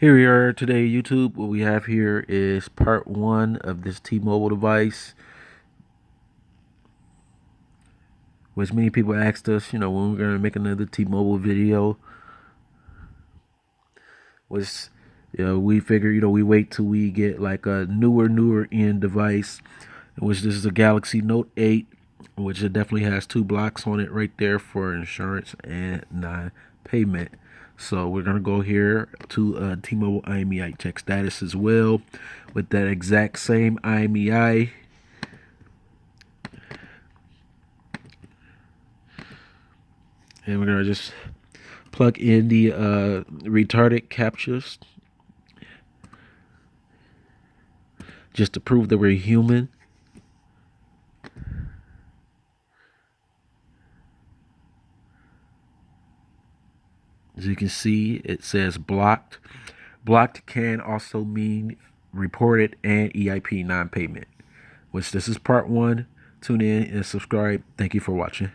Here we are today, YouTube. What we have here is part one of this T-Mobile device, which many people asked us, when we're going to make another T-Mobile video. We figure, we wait till we get like a newer end device, which this is a Galaxy Note 8, which it definitely has 2 blocks on it right there for insurance and non-payment. So we're going to go here to T-Mobile Imei check status as well with that exact same Imei. And we're going to just plug in the retarded captures just to prove that we're human. As you can see, it says blocked. Blocked can also mean reported and EIP non-payment. Which this is part one. Tune in and subscribe. Thank you for watching.